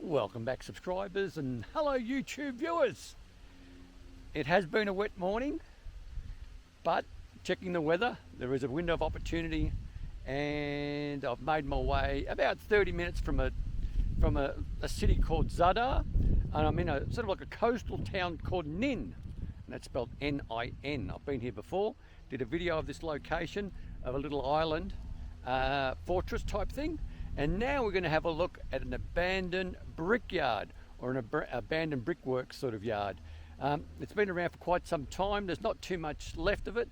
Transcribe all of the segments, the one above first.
Welcome back, subscribers, and hello YouTube viewers. It has been a wet morning, but checking the weather, there is a window of opportunity, and I've made my way about 30 minutes from a city called Zadar, and I'm in a sort of like a coastal town called Nin, and that's spelled N-I-N. I've been here before, did a video of this location of a little island fortress type thing. And now we're going to have a look at an abandoned brickyard, or an abandoned brickwork sort of yard. It's been around for quite some time. There's not too much left of it.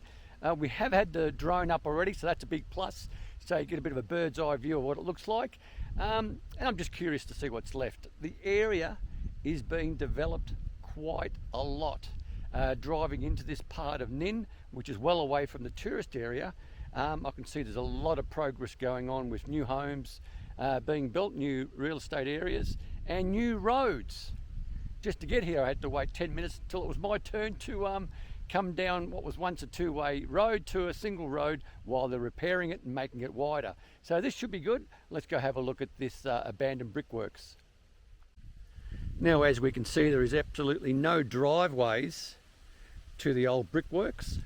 We have had the drone up already, so that's a big plus. So you get a bit of a bird's eye view of what it looks like. And I'm just curious to see what's left. The area is being developed quite a lot. Driving into this part of Nin, which is well away from the tourist area, I can see there's a lot of progress going on with new homes being built, new real estate areas, and new roads. Just to get here, I had to wait 10 minutes until it was my turn to come down what was once a two-way road to a single road while they're repairing it and making it wider. So this should be good. Let's go have a look at this abandoned brickworks. Now, as we can see, there is absolutely no driveways to the old brickworks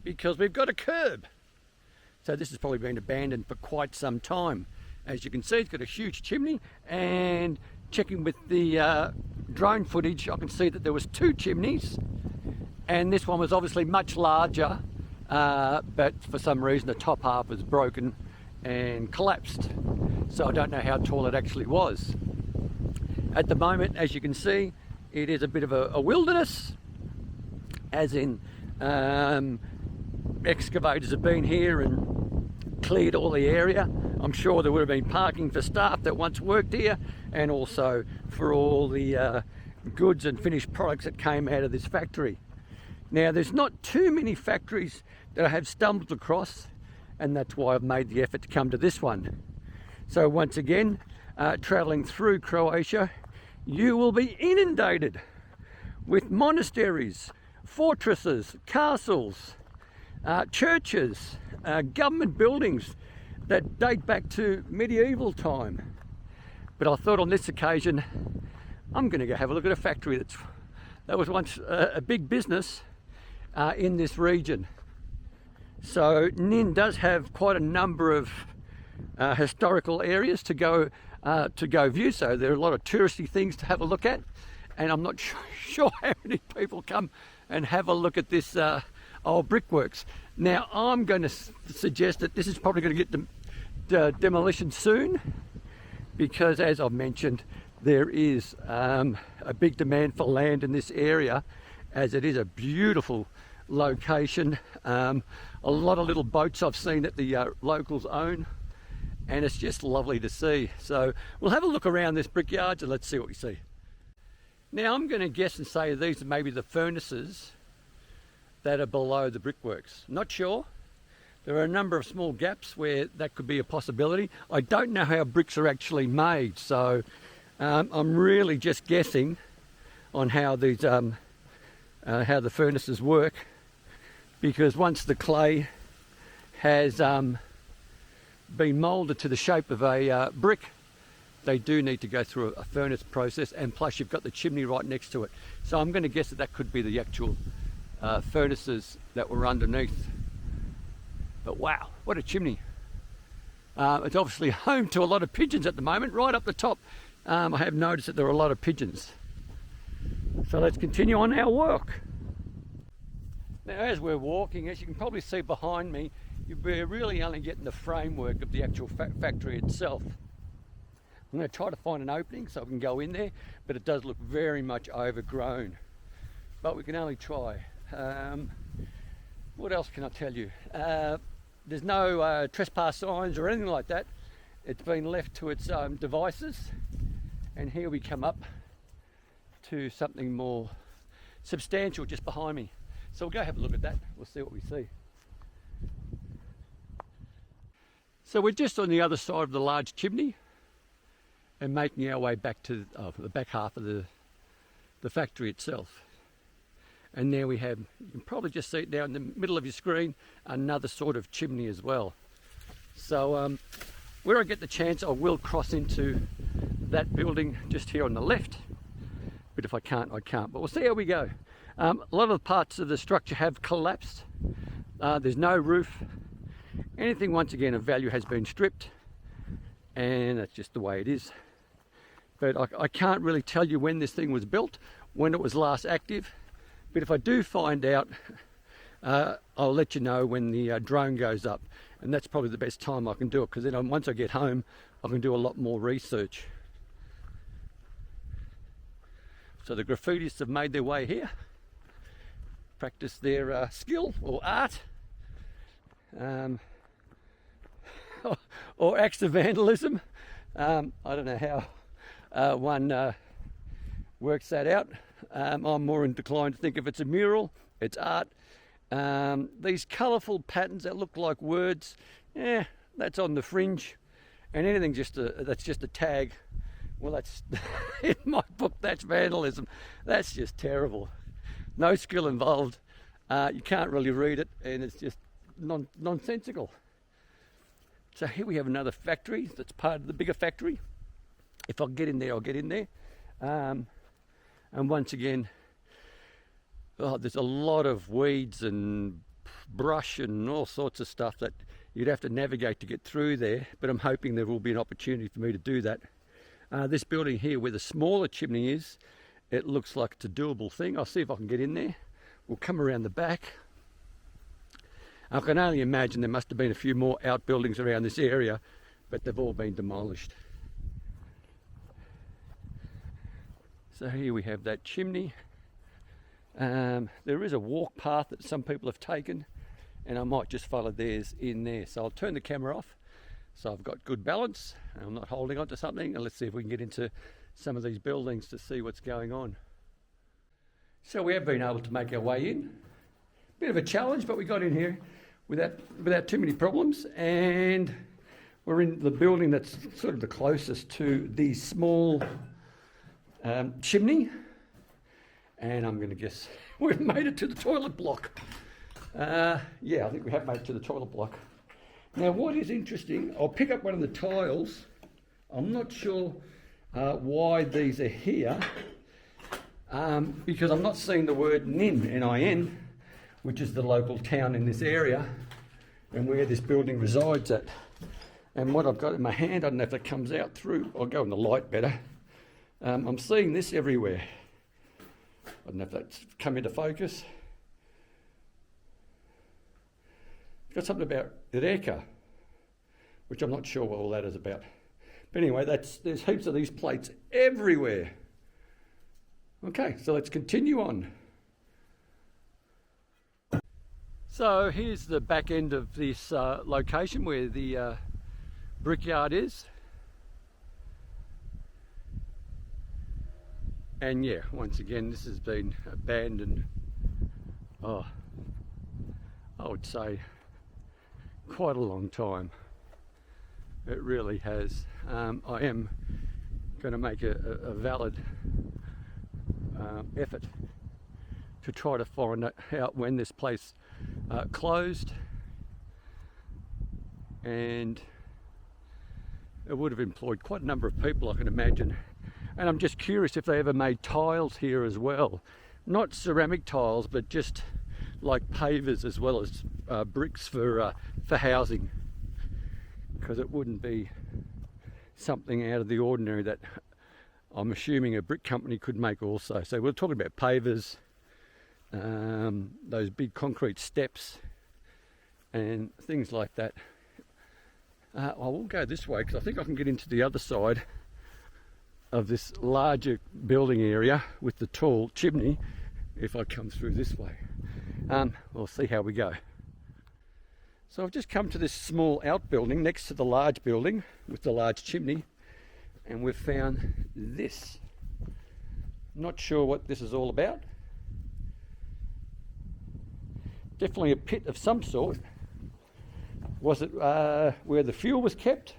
because we've got a curb. So this has probably been abandoned for quite some time. As you can see, it's got a huge chimney, and checking with the drone footage, I can see that there was two chimneys, and this one was obviously much larger, but for some reason the top half was broken and collapsed. So I don't know how tall it actually was. At the moment, as you can see, it is a bit of a wilderness, as in excavators have been here and cleared all the area. I'm sure there would have been parking for staff that once worked here, and also for all the goods and finished products that came out of this factory. Now, there's not too many factories that I have stumbled across, and that's why I've made the effort to come to this one. So once again, traveling through Croatia, you will be inundated with monasteries, fortresses, castles, churches, government buildings that date back to medieval time. But I thought on this occasion I'm going to go have a look at a factory that was once a big business in this region. So Nin does have quite a number of historical areas to go view, so there are a lot of touristy things to have a look at, and I'm not sure how many people come and have a look at this old brickworks. Now, I'm going to suggest that this is probably going to get demolition soon, because as I've mentioned, there is a big demand for land in this area, as it is a beautiful location. A lot of little boats I've seen that the locals own, and it's just lovely to see. So we'll have a look around this brickyard and let's see what we see. Now, I'm going to guess and say these are maybe the furnaces that are below the brickworks. Not sure. There are a number of small gaps where that could be a possibility. I don't know how bricks are actually made, so I'm really just guessing on how these how the furnaces work, because once the clay has been moulded to the shape of a brick, they do need to go through a furnace process, and plus you've got the chimney right next to it. So I'm going to guess that could be the actual furnaces that were underneath. But wow, what a chimney. It's obviously home to a lot of pigeons at the moment. Right up the top, I have noticed that there are a lot of pigeons. So let's continue on our walk. Now, as we're walking, as you can probably see behind me, we're really only getting the framework of the actual factory itself. I'm going to try to find an opening so I can go in there, but it does look very much overgrown. But we can only try. What else can I tell you? There's no trespass signs or anything like that. It's been left to its devices. And here we come up to something more substantial just behind me. So we'll go have a look at that. We'll see what we see. So we're just on the other side of the large chimney and making our way back to the back half of the factory itself. And there we have, you can probably just see it now in the middle of your screen, another sort of chimney as well. So where I get the chance, I will cross into that building just here on the left. But if I can't, I can't. But we'll see how we go. A lot of the parts of the structure have collapsed. There's no roof. Anything, once again, of value has been stripped. And that's just the way it is. But I can't really tell you when this thing was built, when it was last active. But if I do find out, I'll let you know when the drone goes up. And that's probably the best time I can do it, because then once I get home, I can do a lot more research. So the graffitists have made their way here, practice their skill or art, or acts of vandalism. I don't know how one works that out. I'm more inclined to think if it's a mural, it's art. These colourful patterns that look like words, that's on the fringe. And anything that's just a tag, well, that's in my book, that's vandalism. That's just terrible. No skill involved. You can't really read it, and it's just nonsensical. So here we have another factory that's part of the bigger factory. If I can get in there, I'll get in there. And once again, there's a lot of weeds and brush and all sorts of stuff that you'd have to navigate to get through there, but I'm hoping there will be an opportunity for me to do that. This building here where the smaller chimney is, it looks like it's a doable thing. I'll see if I can get in there. We'll come around the back. I can only imagine there must have been a few more outbuildings around this area, but they've all been demolished. So here we have that chimney. There is a walk path that some people have taken, and I might just follow theirs in there. So I'll turn the camera off so I've got good balance and I'm not holding on to something, and let's see if we can get into some of these buildings to see what's going on. So we have been able to make our way in. Bit of a challenge, but we got in here without too many problems, and we're in the building that's sort of the closest to the small chimney. And I'm going to guess we've made it to the toilet block. Yeah, I think we have made it to the toilet block. Now, what is interesting, I'll pick up one of the tiles. I'm not sure why these are here, because I'm not seeing the word Nin, N-I-N, which is the local town in this area and where this building resides at. And what I've got in my hand, I don't know if that comes out through, I'll go in the light better. I'm seeing this everywhere. I don't know if that's come into focus. It's got something about Reka, which I'm not sure what all that is about. But anyway, there's heaps of these plates everywhere. Okay, so let's continue on. So here's the back end of this location where the brickyard is. And yeah, once again, this has been abandoned, I would say, quite a long time. It really has. I am going to make a valid effort to try to find out when this place closed, and it would have employed quite a number of people, I can imagine. And I'm just curious if they ever made tiles here as well. Not ceramic tiles, but just like pavers as well as bricks for housing. Because it wouldn't be something out of the ordinary that I'm assuming a brick company could make also. So we're talking about pavers, those big concrete steps and things like that. I will go this way because I think I can get into the other side of this larger building area with the tall chimney if I come through this way. We'll see how we go. So I've just come to this small outbuilding next to the large building with the large chimney, and we've found this. Not sure what this is all about. Definitely a pit of some sort. Was it where the fuel was kept,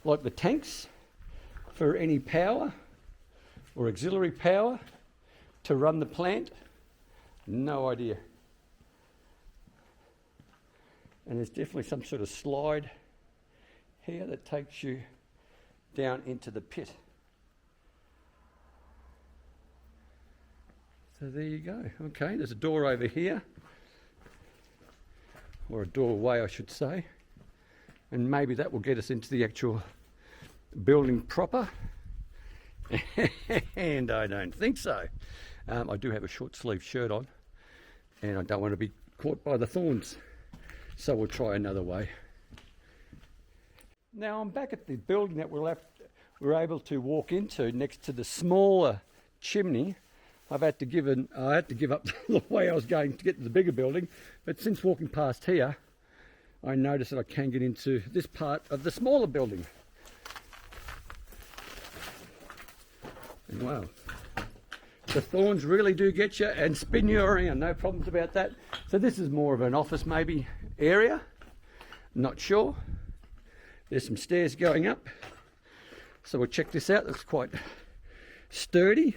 like the tanks, for any power or auxiliary power to run the plant? No idea. And there's definitely some sort of slide here that takes you down into the pit. So there you go. Okay, there's a door over here, or a doorway I should say, and maybe that will get us into the actual building proper. And I don't think so. I do have a short sleeve shirt on, and I don't want to be caught by the thorns, so we'll try another way. Now I'm back at the building that we're able to walk into next to the smaller chimney. I had to give up the way I was going to get to the bigger building, but since walking past here, I noticed that I can get into this part of the smaller building. And wow, the thorns really do get you and spin you around, no problems about that. So this is more of an office maybe area, not sure. There's some stairs going up, so we'll check this out. Looks quite sturdy.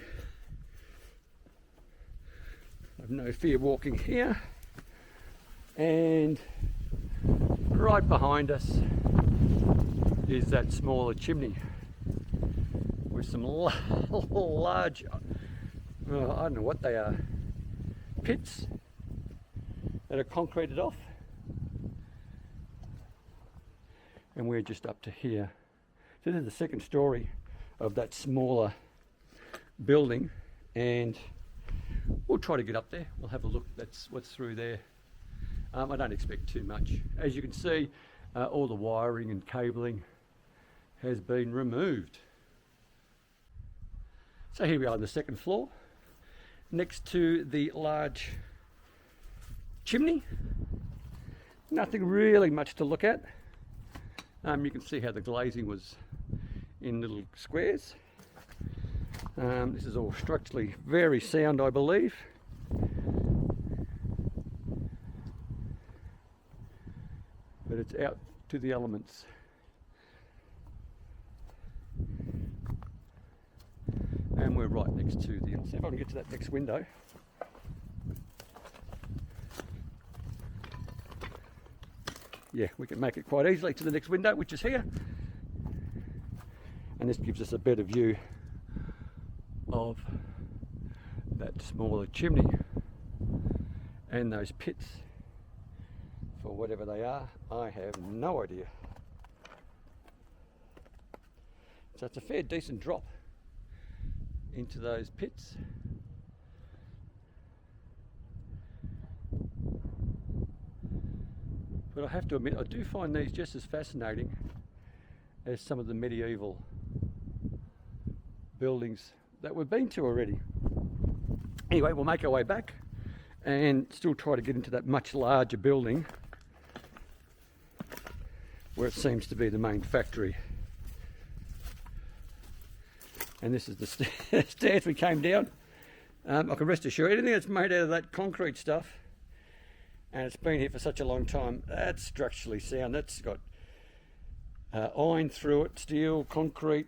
I've no fear walking here. And right behind us is that smaller chimney with some large, I don't know what they are, pits that are concreted off. And we're just up to here. So this is the second story of that smaller building, and we'll try to get up there. We'll have a look. That's what's through there. I don't expect too much. As you can see, all the wiring and cabling has been removed. So here we are on the second floor, next to the large chimney. Nothing really much to look at. You can see how the glazing was in little squares. This is all structurally very sound, I believe. But it's out to the elements. And we're right next to the, let's see if I can get to that next window. Yeah, we can make it quite easily to the next window, which is here. And this gives us a better view of that smaller chimney and those pits. For whatever they are, I have no idea. So it's a fair decent drop into those pits. But I have to admit, I do find these just as fascinating as some of the medieval buildings that we've been to already. Anyway, we'll make our way back and still try to get into that much larger building where it seems to be the main factory. And this is the stairs we came down. I can rest assured, anything that's made out of that concrete stuff, and it's been here for such a long time, that's structurally sound. That's got iron through it, steel, concrete,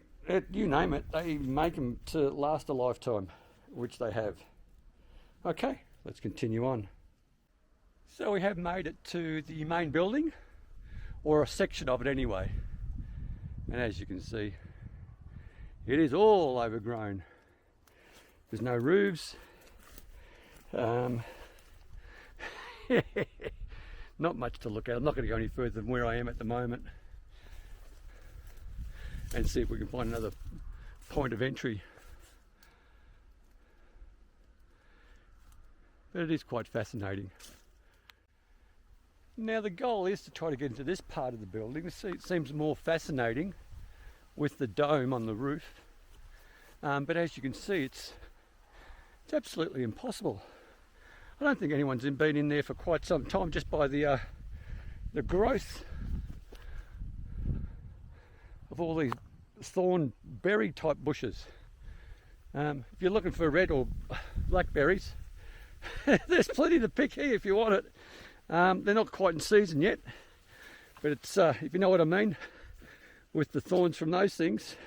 you name it. They make them to last a lifetime, which they have. Okay, let's continue on. So we have made it to the main building, or a section of it anyway. And as you can see, it is all overgrown. There's no roofs. Not much to look at. I'm not going to go any further than where I am at the moment and see if we can find another point of entry. But it is quite fascinating. Now the goal is to try to get into this part of the building. It seems more fascinating with the dome on the roof. But as you can see, it's absolutely impossible. I don't think anyone's been in there for quite some time, just by the growth of all these thorn berry type bushes. If you're looking for red or blackberries, there's plenty to pick here if you want it. They're not quite in season yet, but it's if you know what I mean, with the thorns from those things,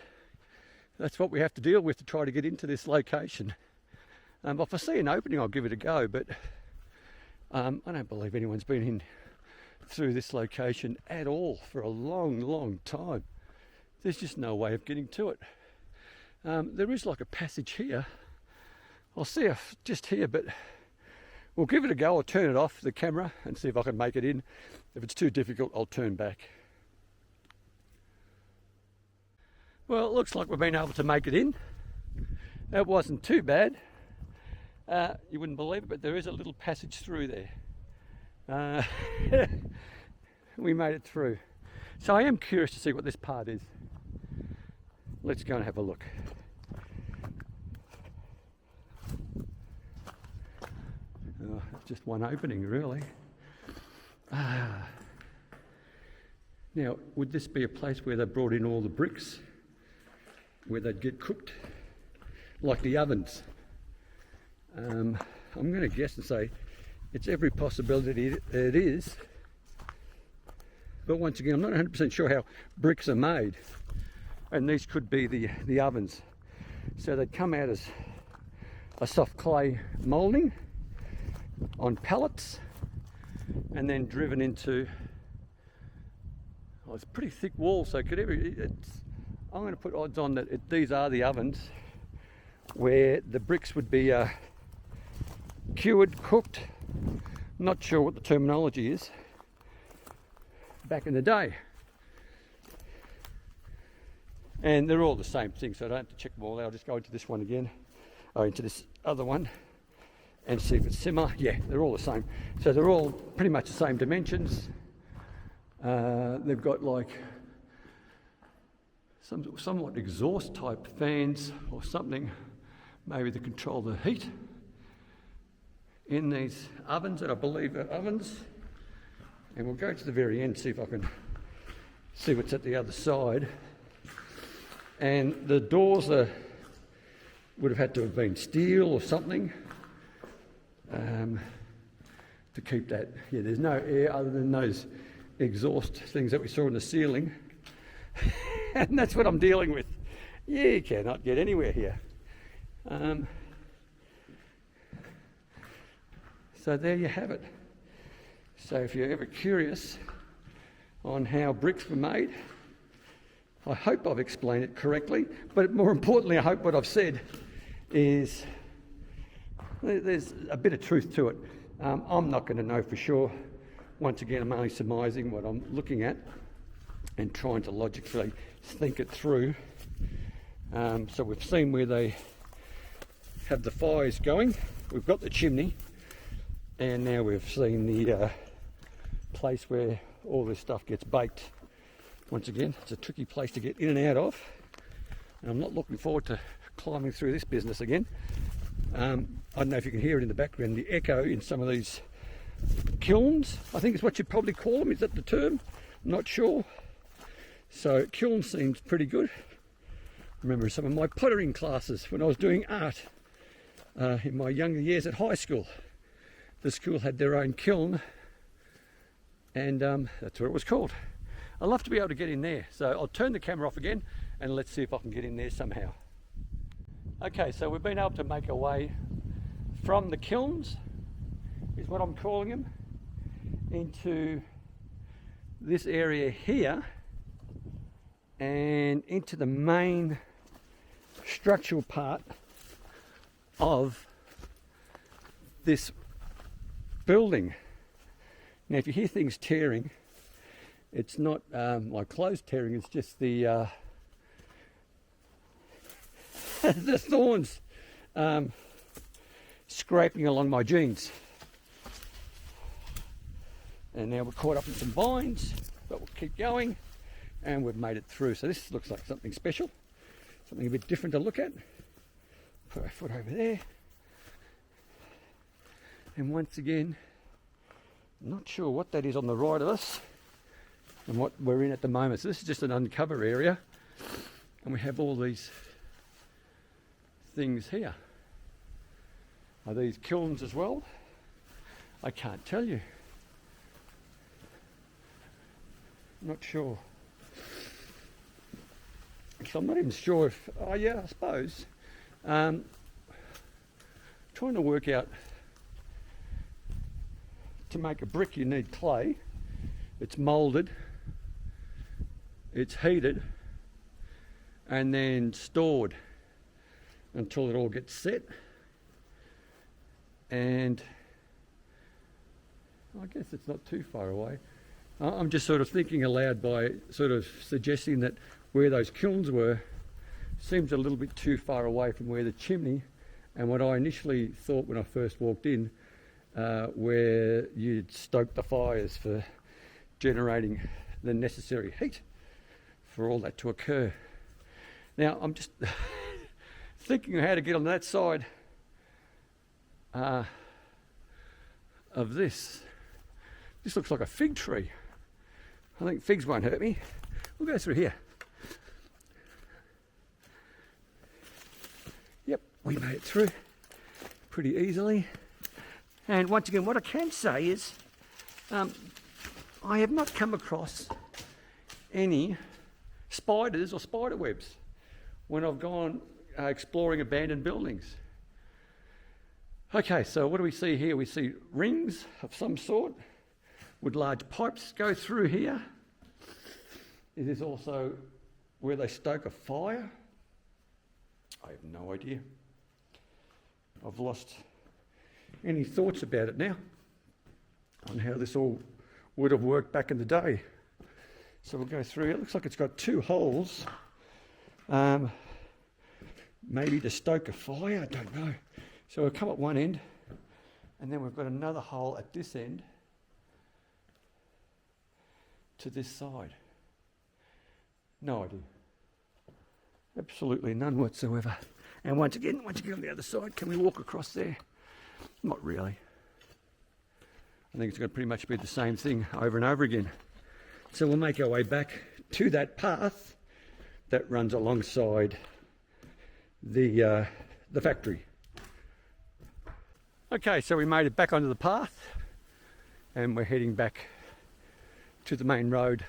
that's what we have to deal with to try to get into this location. If I see an opening, I'll give it a go, but I don't believe anyone's been in through this location at all for a long, long time. There's just no way of getting to it. There is like a passage here. I'll see if just here, but we'll give it a go. I'll turn it off, the camera, and see if I can make it in. If it's too difficult, I'll turn back. Well, it looks like we've been able to make it in. That wasn't too bad. You wouldn't believe it, but there is a little passage through there. We made it through. So I am curious to see what this part is. Let's go and have a look. Oh, it's just one opening, really. Now, would this be a place where they brought in all the bricks, where they'd get cooked, like the ovens? I'm going to guess and say it's every possibility it is. But once again, I'm not 100% sure how bricks are made. And these could be the ovens. So they'd come out as a soft clay moulding on pallets and then driven into, it's pretty thick wall, so I'm going to put odds on that these are the ovens where the bricks would be cured, cooked, not sure what the terminology is, back in the day. And they're all the same thing, so I don't have to check them all out. I'll just go into this one again, or into this other one, and see if it's similar. Yeah, they're all the same. So they're all pretty much the same dimensions. They've got like somewhat exhaust type fans or something, maybe to control the heat in these ovens that I believe are ovens. And we'll go to the very end, see if I can see what's at the other side. And the doors would have had to have been steel or something to keep that. Yeah, there's no air other than those exhaust things that we saw in the ceiling. And that's what I'm dealing with. You cannot get anywhere here. So there you have it. So if you're ever curious on how bricks were made, I hope I've explained it correctly, but more importantly, I hope what I've said is there's a bit of truth to it. I'm not going to know for sure. Once again, I'm only surmising what I'm looking at and trying to logically think it through. So we've seen where they have the fires going. We've got the chimney, and now we've seen the place where all this stuff gets baked. Once again, it's a tricky place to get in and out of, and I'm not looking forward to climbing through this business again. I don't know if you can hear it in the background, the echo in some of these kilns, I think is what you'd probably call them. Is that the term? I'm not sure. So kiln seems pretty good. I remember some of my pottering classes when I was doing art in my younger years at high school. The school had their own kiln, and that's what it was called. I'd love to be able to get in there, so I'll turn the camera off again and let's see if I can get in there somehow. Okay, so we've been able to make our way from the kilns, is what I'm calling them, into this area here and into the main structural part of this building. Now if you hear things tearing, it's not my clothes tearing, it's just the the thorns scraping along my jeans. And now we're caught up in some vines, but we'll keep going, and we've made it through. So this looks like something special, something a bit different to look at. Put our foot over there. And once again, I'm not sure what that is on the right of us and what we're in at the moment. So this is just an uncover area, and we have all these things here. Are these kilns as well? I can't tell you. Not sure. So I'm not even sure if, oh yeah, I suppose. Trying to work out, to make a brick you need clay. It's moulded, it's heated, and then stored until it all gets set. and I guess it's not too far away. I'm just sort of thinking aloud by sort of suggesting that where those kilns were seems a little bit too far away from where the chimney and what I initially thought when I first walked in, where you'd stoke the fires for generating the necessary heat for all that to occur. Now I'm just thinking of how to get on that side of this. This looks like a fig tree. I think figs won't hurt me. We'll go through here. Yep, we made it through pretty easily. And once again, what I can say is I have not come across any spiders or spider webs when I've gone exploring abandoned buildings. Okay, so what do we see here? We see rings of some sort with large pipes go through here. Is this also where they stoke a fire? I have no idea. I've lost any thoughts about it now on how this all would have worked back in the day. So we'll go through. It looks like it's got two holes. Maybe to stoke a fire, I don't know. So we'll come at one end, and then we've got another hole at this end to this side. No idea. Absolutely none whatsoever. And once again on the other side, can we walk across there? Not really. I think it's going to pretty much be the same thing over and over again. So we'll make our way back to that path that runs alongside the factory. Okay, so we made it back onto the path and we're heading back to the main road.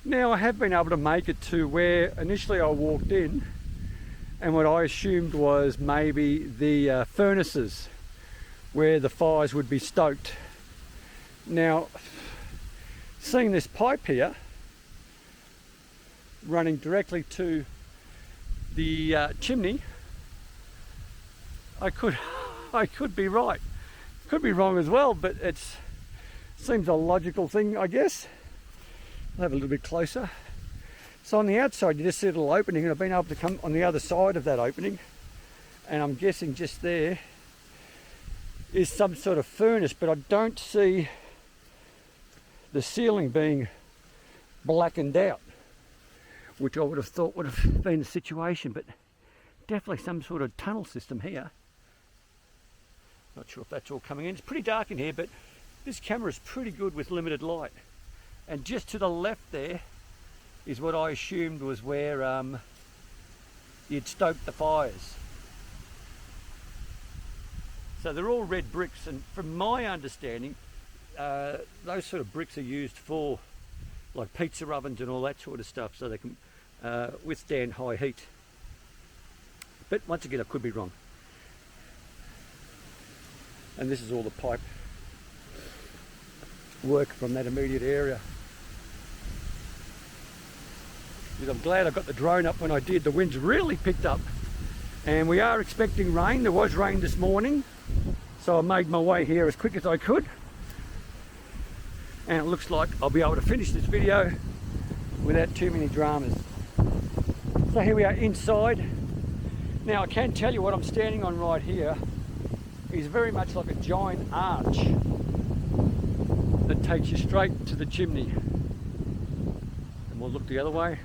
Now I have been able to make it to where initially I walked in, and what I assumed was maybe the furnaces where the fires would be stoked. Now, seeing this pipe here running directly to the chimney, I could be right. Could be wrong as well, but it seems a logical thing, I guess. I'll have a little bit closer. So on the outside you just see a little opening, and I've been able to come on the other side of that opening, and I'm guessing just there is some sort of furnace, but I don't see the ceiling being blackened out, which I would have thought would have been the situation, but definitely some sort of tunnel system here. Not sure if that's all coming in. It's pretty dark in here, but this camera is pretty good with limited light. And just to the left there is what I assumed was where you'd stoked the fires. So they're all red bricks, and from my understanding, those sort of bricks are used for like pizza ovens and all that sort of stuff, so they can withstand high heat. But once again, I could be wrong. And this is all the pipe work from that immediate area. I'm glad I got the drone up when I did. The wind's really picked up, and we are expecting rain. There was rain this morning, so I made my way here as quick as I could, and it looks like I'll be able to finish this video without too many dramas. So here we are inside. Now I can tell you what I'm standing on right here is very much like a giant arch that takes you straight to the chimney. And we'll look the other way,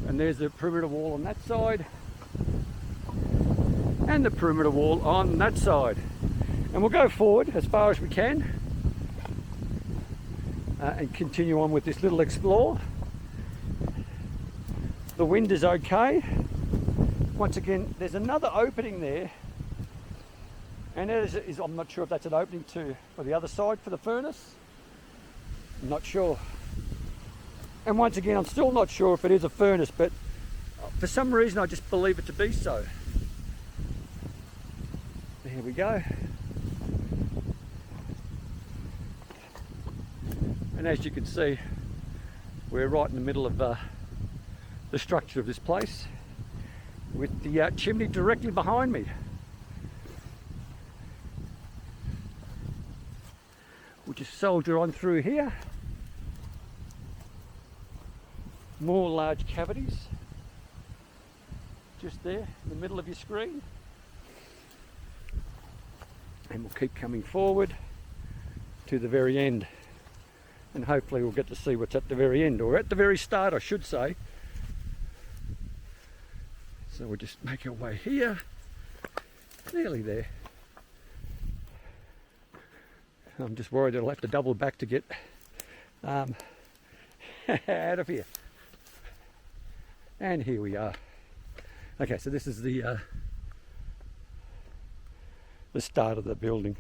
and there's the perimeter wall on that side and the perimeter wall on that side. And we'll go forward as far as we can and continue on with this little explore. The wind is okay. Once again, there's another opening there, and it is, I'm not sure if that's an opening for the other side for the furnace. I'm not sure. And once again, I'm still not sure if it is a furnace, but for some reason I just believe it to be so. There we go. And as you can see, we're right in the middle of the structure of this place with the chimney directly behind me. We'll just soldier on through here. More large cavities just there in the middle of your screen. And we'll keep coming forward to the very end. And hopefully we'll get to see what's at the very end, or at the very start I should say. So we'll just make our way here, nearly there. I'm just worried I'll have to double back to get out of here. And here we are. Okay, so this is the start of the building.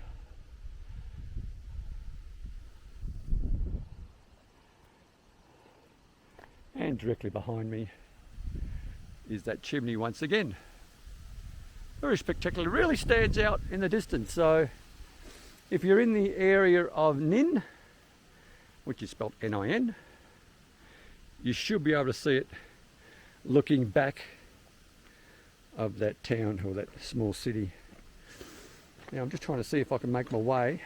And directly behind me is that chimney once again. Very spectacular, really stands out in the distance. So if you're in the area of Nin, which is spelled N-I-N, you should be able to see it looking back of that town or that small city. Now I'm just trying to see if I can make my way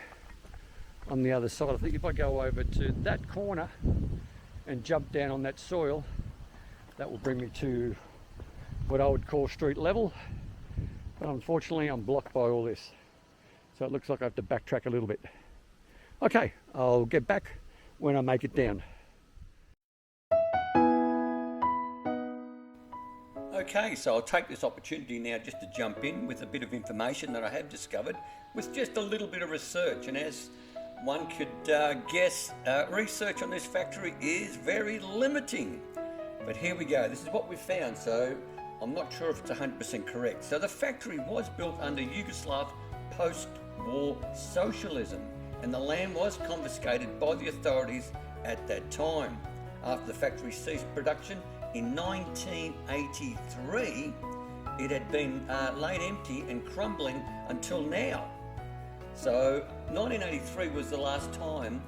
on the other side. I think if I go over to that corner and jump down on that soil, that will bring me to what I would call street level. But unfortunately I'm blocked by all this. So it looks like I have to backtrack a little bit. Okay, I'll get back when I make it down. Okay, so I'll take this opportunity now just to jump in with a bit of information that I have discovered with just a little bit of research. And as one could guess, research on this factory is very limiting. But here we go, this is what we found, so I'm not sure if it's 100% correct. So the factory was built under Yugoslav post-war socialism, and the land was confiscated by the authorities at that time. After the factory ceased production in 1983, it had been laid empty and crumbling until now. So 1983 was the last time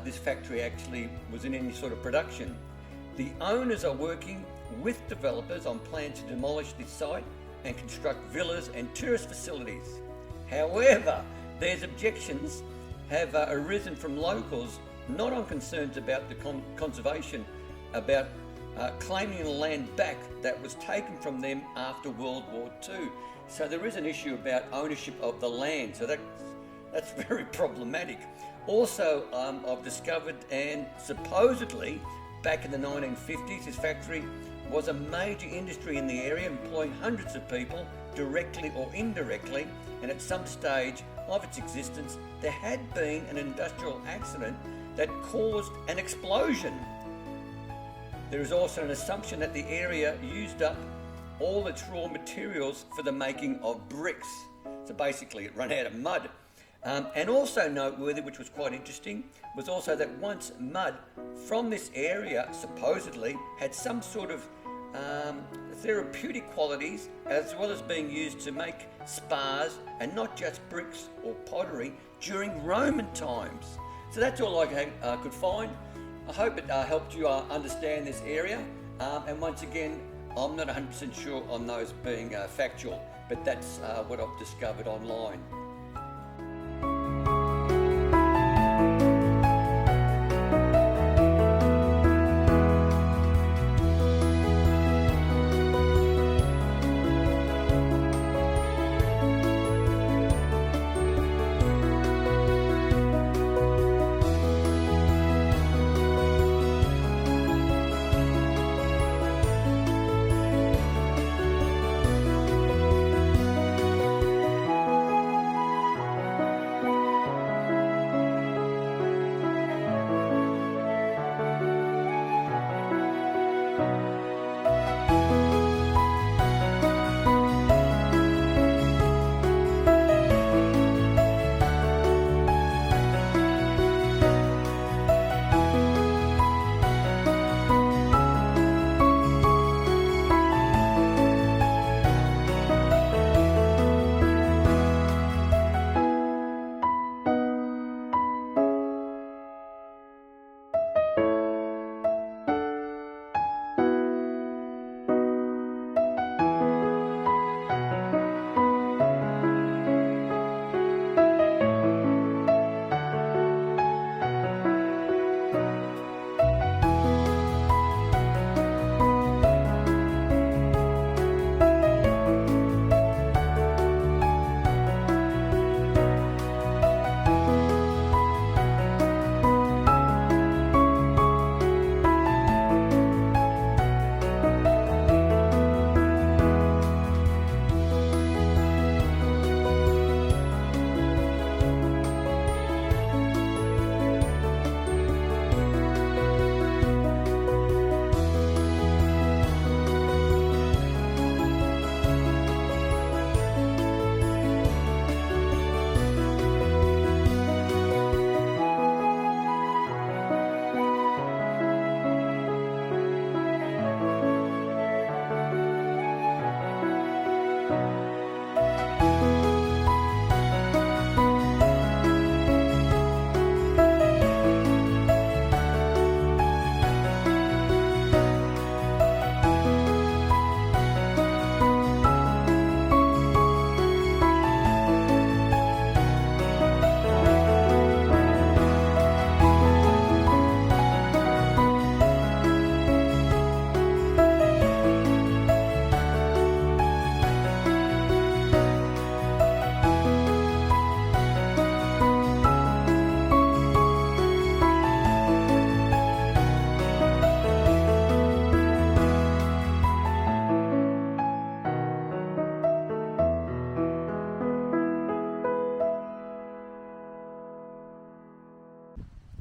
this factory actually was in any sort of production. The owners are working with developers on plans to demolish this site and construct villas and tourist facilities. However, there's objections have arisen from locals, not on concerns about the conservation, about claiming the land back that was taken from them after World War II. So there is an issue about ownership of the land, so that's very problematic. Also, I've discovered, and supposedly back in the 1950s, this factory was a major industry in the area, employing hundreds of people directly or indirectly, and at some stage of its existence there had been an industrial accident that caused an explosion. There is also an assumption that the area used up all its raw materials for the making of bricks. So basically it ran out of mud. And also noteworthy, which was quite interesting, was also that once mud from this area supposedly had some sort of therapeutic qualities, as well as being used to make spas and not just bricks or pottery during Roman times. So that's all I could find. I hope it helped you understand this area, and once again I'm not 100% sure on those being factual, but that's what I've discovered online.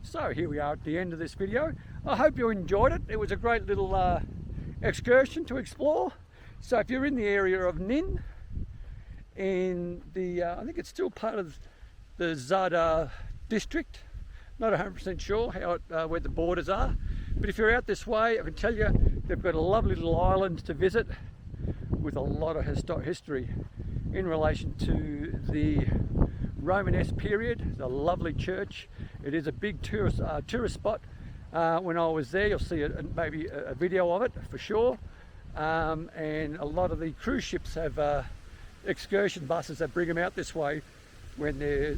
So here we are at the end of this video. I hope you enjoyed it. It was a great little excursion to explore. So if you're in the area of Nin, in the, I think it's still part of the Zadar district, not 100% sure how it, where the borders are, but if you're out this way, I can tell you they've got a lovely little island to visit with a lot of history in relation to the Romanesque period, the lovely church. It is a big tourist spot. When I was there, you'll see maybe a video of it for sure. And a lot of the cruise ships have excursion buses that bring them out this way when they're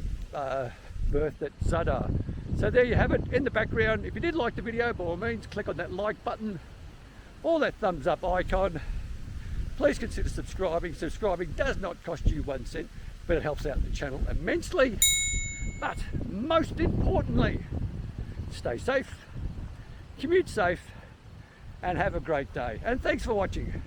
berthed at Zadar. So there you have it in the background. If you did like the video, by all means click on that like button or that thumbs up icon. Please consider subscribing. Subscribing does not cost you 1 cent, but it helps out the channel immensely. But most importantly, stay safe, commute safe, and have a great day. And thanks for watching.